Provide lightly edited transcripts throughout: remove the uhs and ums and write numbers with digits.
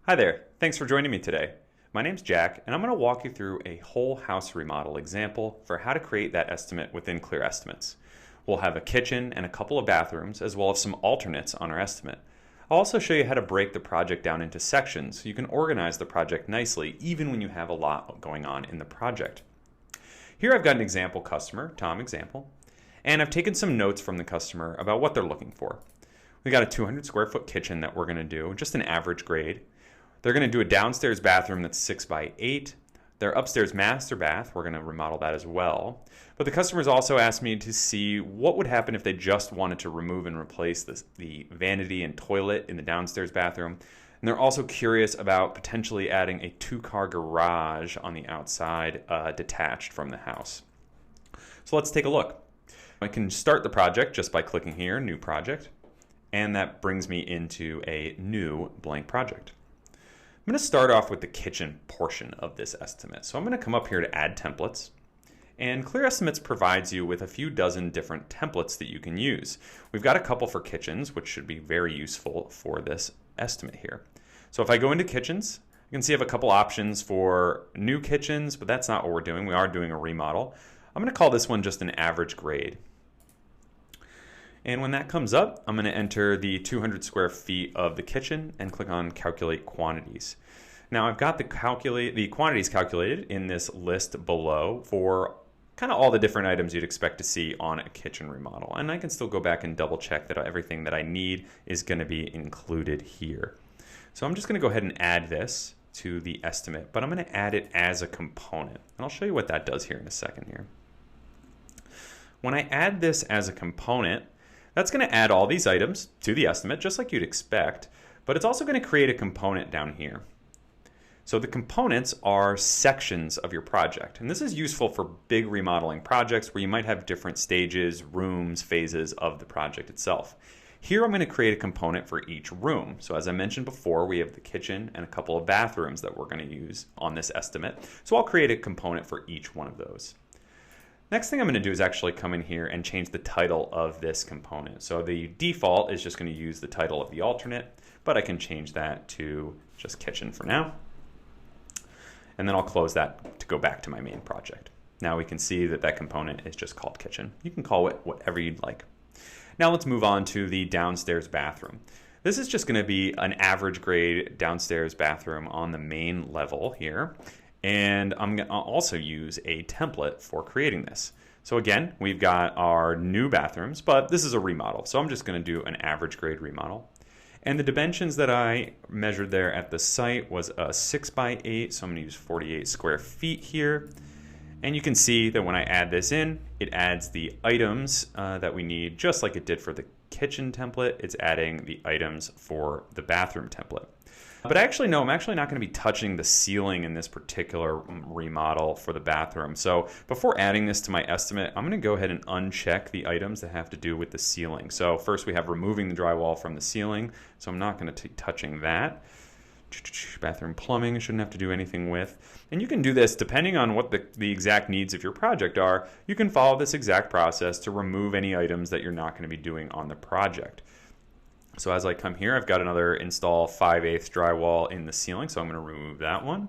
Hi there, thanks for joining me today. My name's Jack, and I'm going to walk you through a whole house remodel example for how to create that estimate within Clear Estimates. We'll have a kitchen and a couple of bathrooms, as well as some alternates on our estimate. I'll also show you how to break the project down into sections so you can organize the project nicely, even when you have a lot going on in the project. Here I've got an example customer, Tom example, and I've taken some notes from the customer about what they're looking for. We got a 200 square foot kitchen that we're going to do, just an average grade. They're going to do a downstairs bathroom that's 6 by 8. Their upstairs master bath, we're going to remodel that as well. But the customers also asked me to see what would happen if they just wanted to remove and replace the vanity and toilet in the downstairs bathroom. And they're also curious about potentially adding a 2-car garage on the outside, detached from the house. So let's take a look. I can start the project just by clicking here, New Project. And that brings me into a new blank project. I'm going to start off with the kitchen portion of this estimate. So I'm going to come up here to Add Templates. And Clear Estimates provides you with a few dozen different templates that you can use. We've got a couple for kitchens, which should be very useful for this estimate here. So if I go into kitchens, you can see I have a couple options for new kitchens, but that's not what we're doing. We are doing a remodel. I'm going to call this one just an average grade. And when that comes up, I'm going to enter the 200 square feet of the kitchen and click on Calculate Quantities. Now I've got the quantities calculated in this list below for kind of all the different items you'd expect to see on a kitchen remodel. And I can still go back and double check that everything that I need is going to be included here. So I'm just going to go ahead and add this to the estimate, but I'm going to add it as a component. And I'll show you what that does here in a second here. When I add this as a component, that's going to add all these items to the estimate, just like you'd expect, but it's also going to create a component down here. So the components are sections of your project, and this is useful for big remodeling projects where you might have different stages, rooms, phases of the project itself. Here I'm going to create a component for each room. So as I mentioned before, we have the kitchen and a couple of bathrooms that we're going to use on this estimate. So I'll create a component for each one of those. Next thing I'm going to do is actually come in here and change the title of this component. So the default is just going to use the title of the alternate, but I can change that to just kitchen for now. And then I'll close that to go back to my main project. Now we can see that that component is just called kitchen. You can call it whatever you'd like. Now let's move on to the downstairs bathroom. This is just going to be an average grade downstairs bathroom on the main level here. And I'm going to also use a template for creating this. So again, we've got our new bathrooms, but this is a remodel. So I'm just going to do an average grade remodel. And the dimensions that I measured there at the site was a 6 by 8. So I'm going to use 48 square feet here. And you can see that when I add this in, it adds the items that we need, just like it did for the kitchen template. It's adding the items for the bathroom template. But actually, no, I'm actually not going to be touching the ceiling in this particular remodel for the bathroom. So before adding this to my estimate, I'm going to go ahead and uncheck the items that have to do with the ceiling. So first we have removing the drywall from the ceiling. So I'm not going to be touching that. Bathroom plumbing, shouldn't have to do anything with. And you can do this depending on what the exact needs of your project are. You can follow this exact process to remove any items that you're not going to be doing on the project. So as I come here, I've got another install 5/8 drywall in the ceiling, so I'm going to remove that one.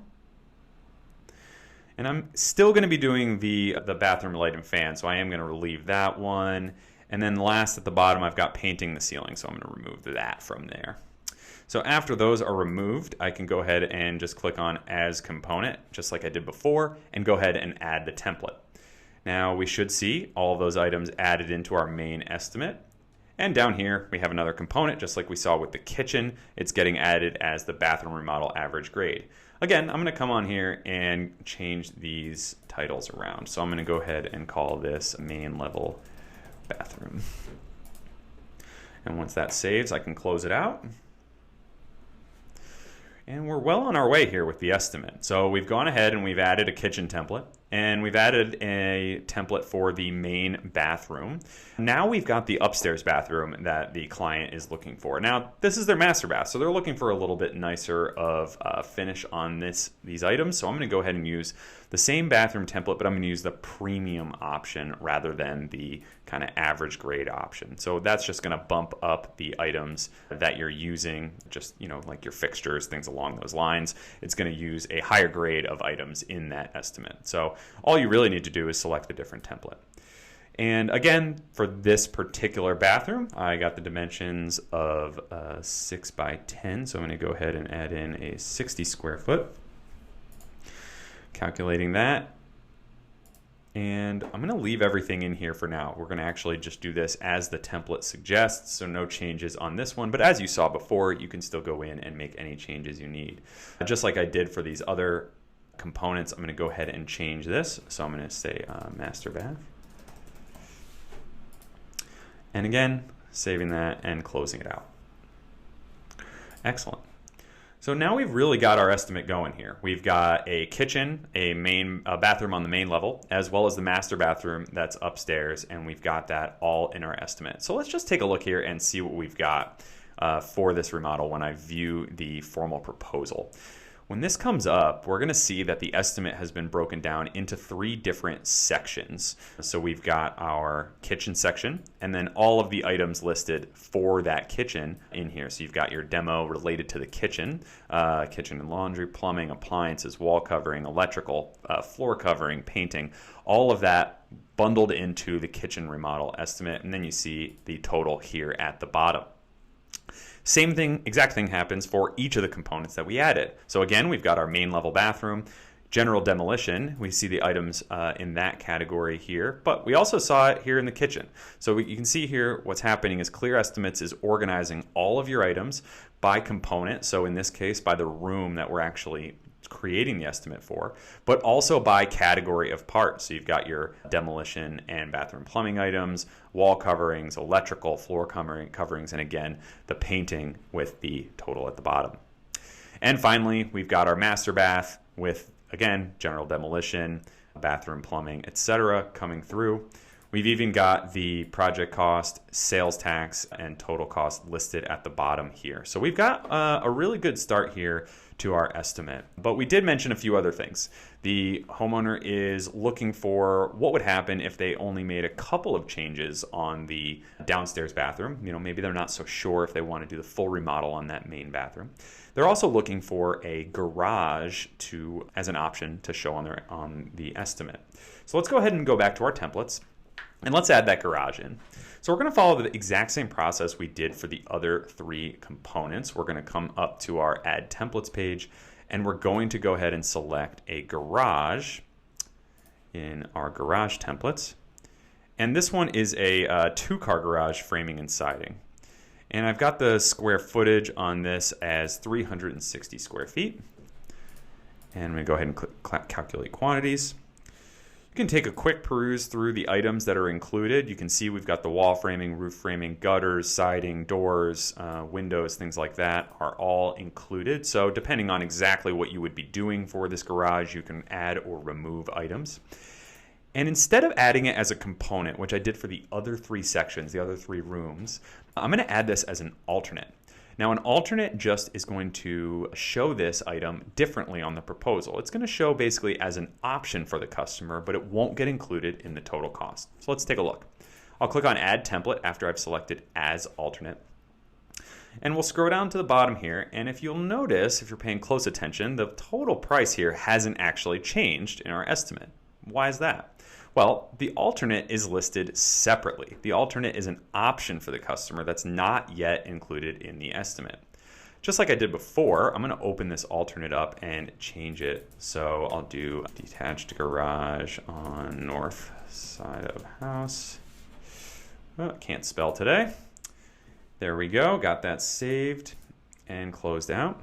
And I'm still going to be doing the bathroom light and fan, so I am going to relieve that one. And then last at the bottom, I've got painting the ceiling, so I'm going to remove that from there. So after those are removed, I can go ahead and just click on As Component, just like I did before, and go ahead and add the template. Now we should see all of those items added into our main estimate. And down here, we have another component, just like we saw with the kitchen. It's getting added as the bathroom remodel average grade. Again, I'm going to come on here and change these titles around. So I'm going to go ahead and call this main level bathroom. And once that saves, I can close it out. And we're well on our way here with the estimate. So we've gone ahead and we've added a kitchen template, And we've added a template for the main bathroom. Now we've got the upstairs bathroom that the client is looking for. Now, this is their master bath, so they're looking for a little bit nicer of finish on these items. So I'm going to go ahead and use the same bathroom template, but I'm going to use the premium option rather than the kind of average grade option. So that's just going to bump up the items that you're using, just, you know, like your fixtures, things along those lines. It's going to use a higher grade of items in that estimate. So all you really need to do is select a different template. And again, for this particular bathroom, I got the dimensions of 6 by 10. So I'm going to go ahead and add in a 60 square foot. Calculating that. And I'm going to leave everything in here for now. We're going to actually just do this as the template suggests, so no changes on this one. But as you saw before, you can still go in and make any changes you need. Just like I did for these other components, I'm going to go ahead and change this. So I'm going to say master bath. And again, saving that and closing it out. Excellent. So now we've really got our estimate going here. We've got a kitchen, a bathroom on the main level, as well as the master bathroom that's upstairs, and we've got that all in our estimate. So let's just take a look here and see what we've got for this remodel when I view the formal proposal. When this comes up, we're going to see that the estimate has been broken down into 3 different sections. So we've got our kitchen section, and then all of the items listed for that kitchen in here. So you've got your demo related to the kitchen, kitchen and laundry, plumbing, appliances, wall covering, electrical, floor covering, painting, all of that bundled into the kitchen remodel estimate. And then you see the total here at the bottom. Same thing, exact thing happens for each of the components that we added. So again, we've got our main level bathroom, general demolition. We see the items in that category here, but we also saw it here in the kitchen. So you can see here what's happening is Clear Estimates is organizing all of your items by component. So in this case, by the room that we're actually creating the estimate for, but also by category of parts. So you've got your demolition and bathroom plumbing items, wall coverings, electrical, floor coverings, and again, the painting with the total at the bottom. And finally, we've got our master bath with, again, general demolition, bathroom plumbing, etc. coming through. We've even got the project cost, sales tax, and total cost listed at the bottom here. So we've got a really good start here to our estimate. But we did mention a few other things. The homeowner is looking for what would happen if they only made a couple of changes on the downstairs bathroom. You know, maybe they're not so sure if they want to do the full remodel on that main bathroom. They're also looking for a garage as an option to show on the estimate. So let's go ahead and go back to our templates. And let's add that garage in. So we're going to follow the exact same process we did for the other 3 components. We're going to come up to our Add Templates page, and we're going to go ahead and select a garage in our garage templates. And this one is a 2-car garage framing and siding. And I've got the square footage on this as 360 square feet. And I'm going to go ahead and calculate quantities. You can take a quick peruse through the items that are included. You can see we've got the wall framing, roof framing, gutters, siding, doors, windows, things like that are all included. So depending on exactly what you would be doing for this garage, you can add or remove items. And instead of adding it as a component, which I did for the other 3 sections, the other 3 rooms, I'm going to add this as an alternate. Now, an alternate just is going to show this item differently on the proposal. It's going to show basically as an option for the customer, but it won't get included in the total cost. So let's take a look. I'll click on Add Template after I've selected As Alternate. And we'll scroll down to the bottom here, and if you'll notice, if you're paying close attention, the total price here hasn't actually changed in our estimate. Why is that? Well, the alternate is listed separately. The alternate is an option for the customer that's not yet included in the estimate. Just like I did before, I'm going to open this alternate up and change it. So I'll do detached garage on north side of house. Oh, can't spell today. There we go. Got that saved and closed out.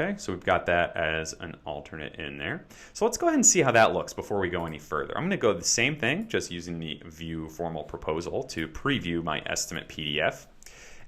Okay, so we've got that as an alternate in there. So let's go ahead and see how that looks before we go any further. I'm going to go the same thing, just using the View Formal Proposal to preview my estimate PDF.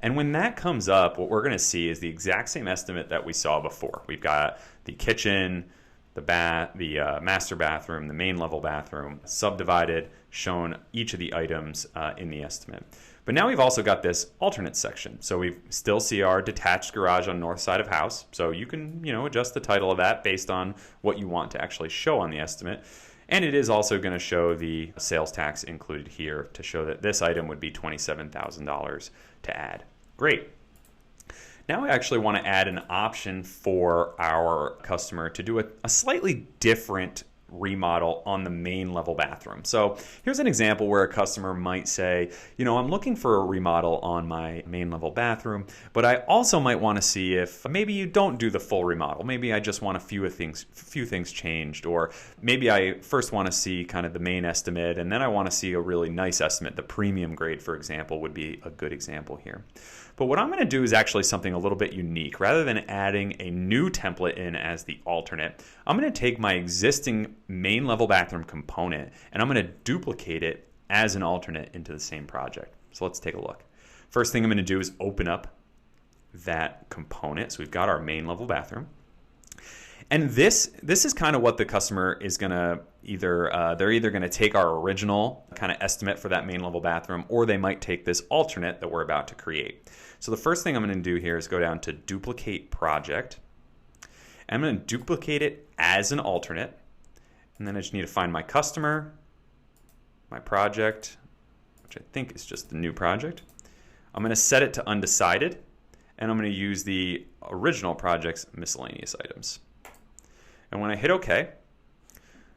And when that comes up, what we're going to see is the exact same estimate that we saw before. We've got the kitchen, the master bathroom, the main level bathroom, subdivided, shown each of the items in the estimate. But now we've also got this alternate section. So we still see our detached garage on north side of house. So you can, adjust the title of that based on what you want to actually show on the estimate. And it is also going to show the sales tax included here to show that this item would be $27,000 to add. Great. Now I actually want to add an option for our customer to do a slightly different remodel on the main level bathroom. So here's an example where a customer might say, I'm looking for a remodel on my main level bathroom, but I also might want to see if maybe you don't do the full remodel. Maybe I just want a few things changed, or maybe I first want to see kind of the main estimate and then I want to see a really nice estimate. The premium grade, for example, would be a good example here. But what I'm going to do is actually something a little bit unique. Rather than adding a new template in as the alternate, I'm going to take my existing main level bathroom component and I'm going to duplicate it as an alternate into the same project. So let's take a look. First thing I'm going to do is open up that component. So we've got our main level bathroom. And this is kind of what the customer is going to they're either going to take our original kind of estimate for that main level bathroom, or they might take this alternate that we're about to create. So the first thing I'm going to do here is go down to duplicate project. I'm going to duplicate it as an alternate. And then I just need to find my customer, my project, which I think is just the new project. I'm going to set it to undecided, and I'm going to use the original project's miscellaneous items. And when I hit OK,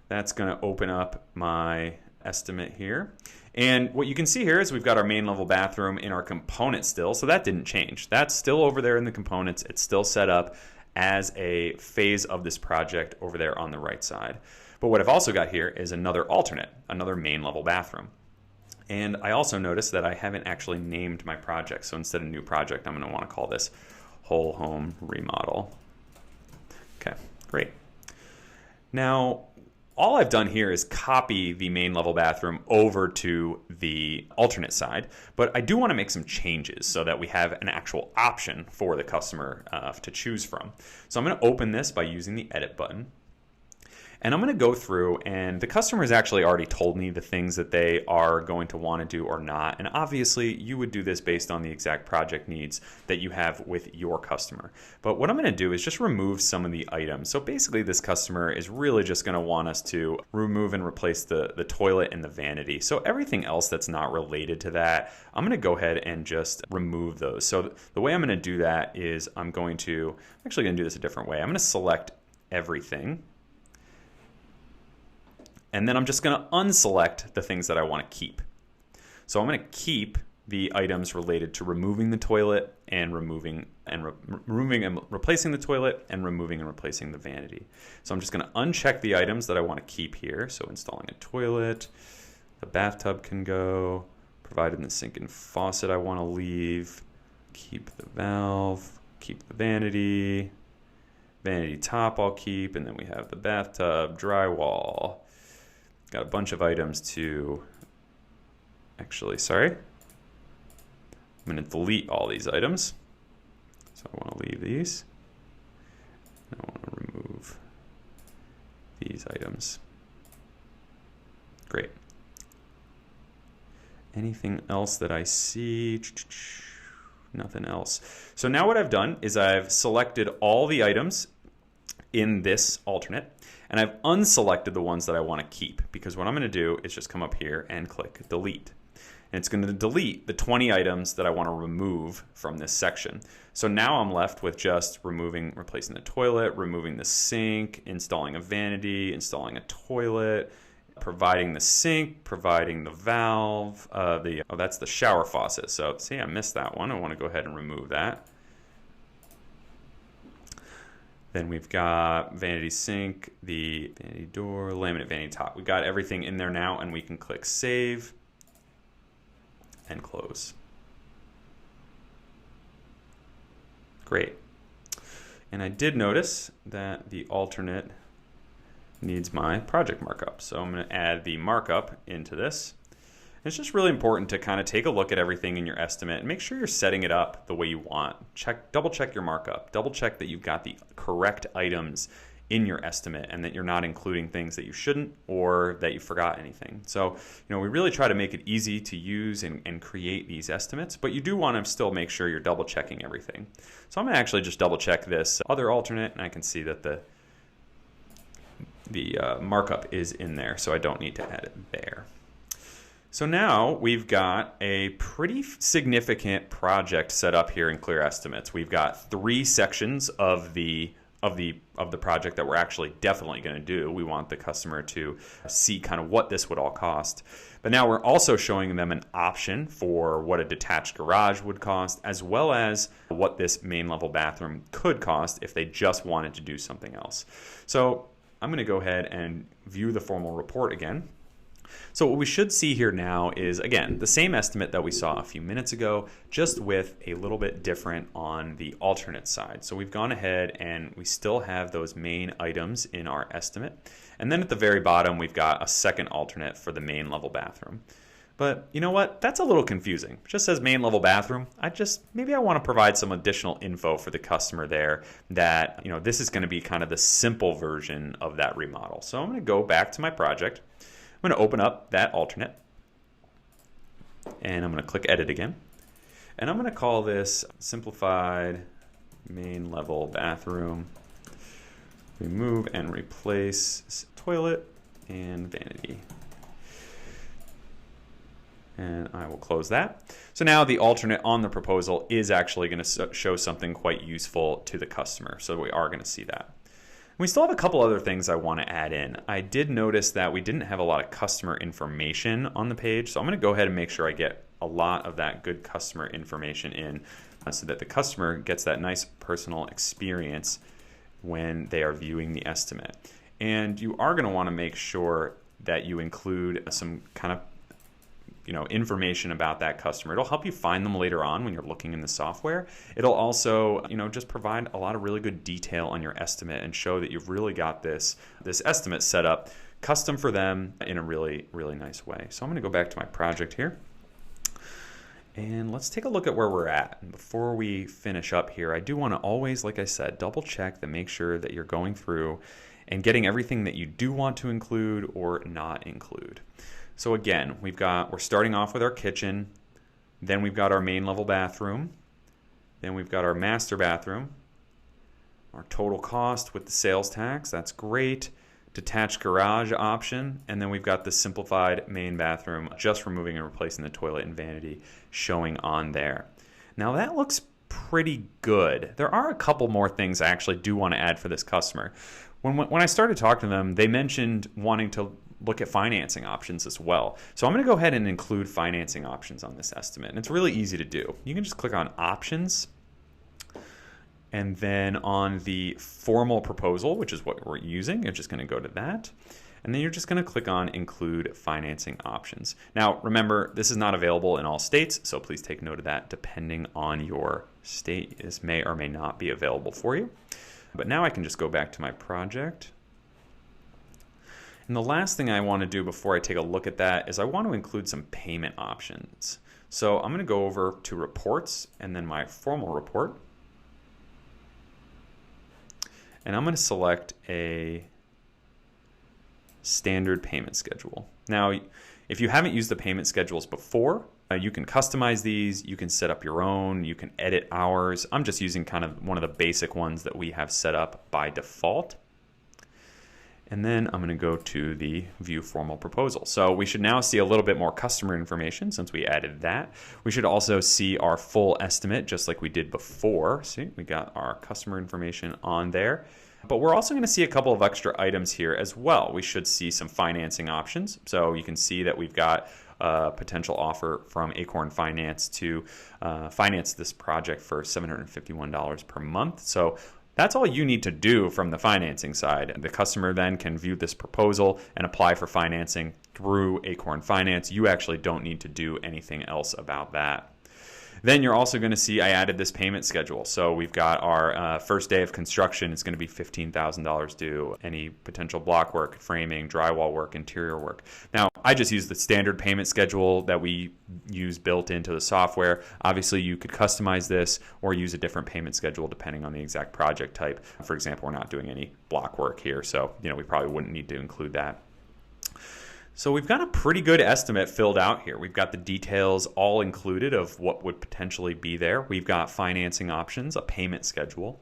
that's going to open up my estimate here. And what you can see here is we've got our main level bathroom in our component still, so that didn't change. That's still over there in the components. It's still set up as a phase of this project over there on the right side. But what I've also got here is another alternate, another main level bathroom. And I also noticed that I haven't actually named my project. So instead of new project, I'm going to want to call this whole home remodel. Okay, great. Now, all I've done here is copy the main level bathroom over to the alternate side, but I do want to make some changes so that we have an actual option for the customer to choose from. So I'm going to open this by using the edit button. And I'm going to go through, and the customer has actually already told me the things that they are going to want to do or not. And obviously, you would do this based on the exact project needs that you have with your customer. But what I'm going to do is just remove some of the items. So basically, this customer is really just going to want us to remove and replace the toilet and the vanity. So everything else that's not related to that, I'm going to go ahead and just remove those. So the way I'm going to do that is I'm actually going to do this a different way. I'm going to select everything. And then I'm just going to unselect the things that I want to keep. So I'm going to keep the items related to removing the toilet and removing and replacing the toilet and removing and replacing the vanity. So I'm just going to uncheck the items that I want to keep here. So installing a toilet, the bathtub can go, provided the sink and faucet I want to leave, keep the valve, keep the vanity top I'll keep, and then we have the bathtub, drywall. Got a bunch of items to I'm going to delete all these items. So I want to leave these. And I want to remove these items. Great. Anything else that I see? Nothing else. So now what I've done is I've selected all the items in this alternate, and I've unselected the ones that I want to keep, because what I'm going to do is just come up here and click delete. And it's going to delete the 20 items that I want to remove from this section. So now I'm left with just replacing the toilet, removing the sink, installing a vanity, installing a toilet, providing the sink, providing the valve, that's the shower faucet. So see, I missed that one. I want to go ahead and remove that. Then we've got vanity sink, the vanity door, laminate vanity top. We've got everything in there now, and we can click save and close. Great. And I did notice that the alternate needs my project markup. So I'm going to add the markup into this. It's just really important to kind of take a look at everything in your estimate and make sure you're setting it up the way you want. Double check your markup. Double check that you've got the correct items in your estimate and that you're not including things that you shouldn't or that you forgot anything. So, we really try to make it easy to use and create these estimates, but you do want to still make sure you're double checking everything. So I'm going to actually just double check this other alternate, and I can see that the markup is in there, so I don't need to add it there. So now we've got a pretty significant project set up here in Clear Estimates. We've got 3 sections of the project that we're actually definitely going to do. We want the customer to see kind of what this would all cost. But now we're also showing them an option for what a detached garage would cost, as well as what this main level bathroom could cost if they just wanted to do something else. So I'm going to go ahead and view the formal report again. So what we should see here now is, again, the same estimate that we saw a few minutes ago, just with a little bit different on the alternate side. So we've gone ahead and we still have those main items in our estimate. And then at the very bottom, we've got a second alternate for the main level bathroom. But you know what? That's a little confusing. It just says main level bathroom. Maybe I want to provide some additional info for the customer there that, this is going to be kind of the simple version of that remodel. So I'm going to go back to my project. I'm going to open up that alternate, and I'm going to click Edit again. And I'm going to call this Simplified Main Level Bathroom. Remove and replace toilet and vanity. And I will close that. So now the alternate on the proposal is actually going to show something quite useful to the customer. So we are going to see that. We still have a couple other things I want to add in. I did notice that we didn't have a lot of customer information on the page, so I'm going to go ahead and make sure I get a lot of that good customer information in so that the customer gets that nice personal experience when they are viewing the estimate. And you are going to want to make sure that you include some kind of information about that customer. It'll help you find them later on when you're looking in the software. It'll also, just provide a lot of really good detail on your estimate and show that you've really got this estimate set up custom for them in a really, really nice way. So I'm going to go back to my project here. And let's take a look at where we're at. And before we finish up here, I do want to always, like I said, double check to make sure that you're going through and getting everything that you do want to include or not include. So again, we're starting off with our kitchen, then we've got our main level bathroom, then we've got our master bathroom, our total cost with the sales tax, that's great, detached garage option, and then we've got the simplified main bathroom, just removing and replacing the toilet and vanity showing on there. Now that looks pretty good. There are a couple more things I actually do want to add for this customer. When I started talking to them, they mentioned wanting to look at financing options as well. So I'm going to go ahead and include financing options on this estimate. And it's really easy to do. You can just click on Options, and then on the formal proposal, which is what we're using, you're just going to go to that. And then you're just going to click on Include Financing Options. Now, remember, this is not available in all states, so please take note of that. Depending on your state, this may or may not be available for you. But now I can just go back to my project. And the last thing I want to do before I take a look at that is I want to include some payment options. So I'm going to go over to Reports and then my formal report. And I'm going to select a standard payment schedule. Now, if you haven't used the payment schedules before, you can customize these, you can set up your own, you can edit ours. I'm just using kind of one of the basic ones that we have set up by default. And then I'm going to go to the View Formal Proposal. So we should now see a little bit more customer information since we added that. We should also see our full estimate just like we did before. See, we got our customer information on there. But we're also going to see a couple of extra items here as well. We should see some financing options. So you can see that we've got a potential offer from Acorn Finance to finance this project for $751 per month. So that's all you need to do from the financing side. The customer then can view this proposal and apply for financing through Acorn Finance. You actually don't need to do anything else about that. Then you're also going to see I added this payment schedule. So we've got our first day of construction is going to be $15,000 due. Any potential block work, framing, drywall work, interior work. Now, I just use the standard payment schedule that we use built into the software. Obviously, you could customize this or use a different payment schedule depending on the exact project type. For example, we're not doing any block work here, so we probably wouldn't need to include that. So we've got a pretty good estimate filled out here. We've got the details all included of what would potentially be there. We've got financing options, a payment schedule.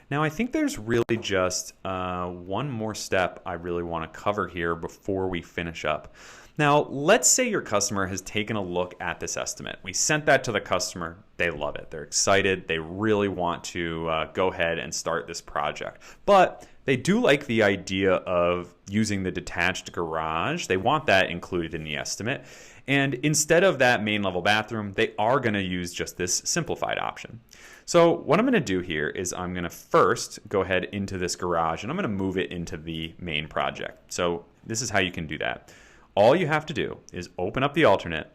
Now I think there's really just one more step I really want to cover here before we finish up. Now, let's say your customer has taken a look at this estimate. We sent that to the customer. They love it. They're excited. They really want to go ahead and start this project. But they do like the idea of using the detached garage. They want that included in the estimate. And instead of that main level bathroom, they are going to use just this simplified option. So what I'm going to do here is I'm going to first go ahead into this garage and I'm going to move it into the main project. So this is how you can do that. All you have to do is open up the alternate,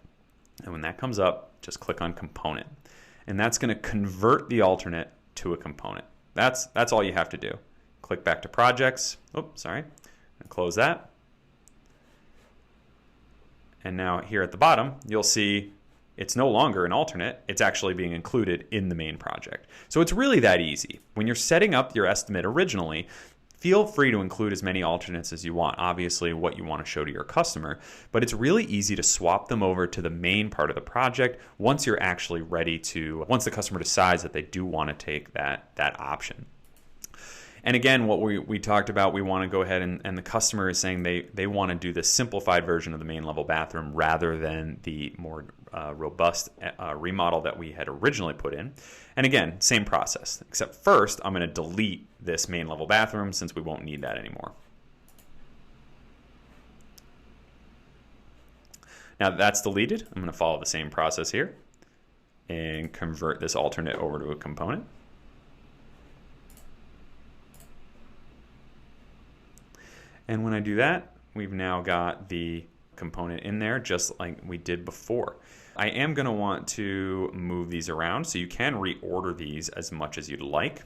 and when that comes up, just click on component. And that's going to convert the alternate to a component. That's all you have to do. Click back to projects. Oops, sorry. Close that. And now here at the bottom, you'll see it's no longer an alternate. It's actually being included in the main project. So it's really that easy. When you're setting up your estimate originally, feel free to include as many alternates as you want, obviously what you want to show to your customer, but it's really easy to swap them over to the main part of the project once you're actually ready to, once the customer decides that they do want to take that option. And again, what we talked about, we want to go ahead and the customer is saying they want to do the simplified version of the main level bathroom rather than the more robust remodel that we had originally put in. And again, same process, except first I'm going to delete this main level bathroom since we won't need that anymore. Now that that's deleted, I'm going to follow the same process here and convert this alternate over to a component. And when I do that, we've now got the component in there just like we did before. I am going to want to move these around, so you can reorder these as much as you'd like.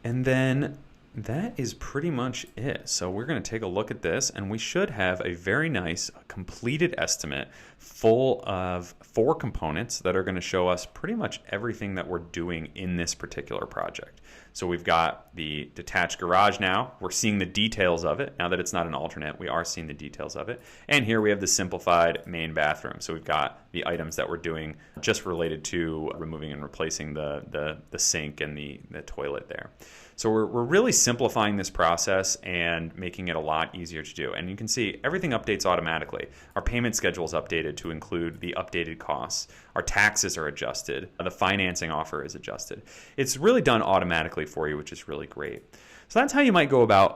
And then that is pretty much it. So we're going to take a look at this, and we should have a very nice completed estimate full of 4 components that are going to show us pretty much everything that we're doing in this particular project. So we've got the detached garage now. We're seeing the details of it. Now that it's not an alternate, we are seeing the details of it. And here we have the simplified main bathroom. So we've got the items that we're doing just related to removing and replacing the sink and the toilet there. So we're really simplifying this process and making it a lot easier to do. And you can see everything updates automatically. Our payment schedule is updated to include the updated costs. Our taxes are adjusted. The financing offer is adjusted. It's really done automatically for you, which is really great. So that's how you might go about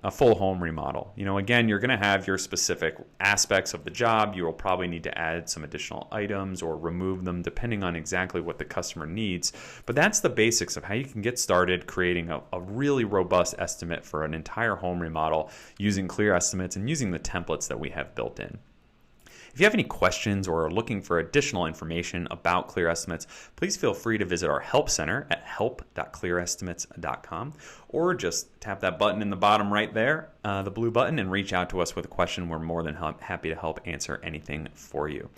a full home remodel. Again, you're going to have your specific aspects of the job. You will probably need to add some additional items or remove them depending on exactly what the customer needs. But that's the basics of how you can get started creating a really robust estimate for an entire home remodel using Clear Estimates and using the templates that we have built in. If you have any questions or are looking for additional information about Clear Estimates, please feel free to visit our Help Center at help.clearestimates.com or just tap that button in the bottom right there, the blue button, and reach out to us with a question. We're more than happy to help answer anything for you.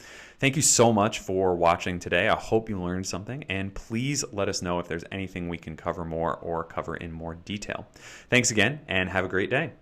Thank you so much for watching today. I hope you learned something, and please let us know if there's anything we can cover more or cover in more detail. Thanks again, and have a great day.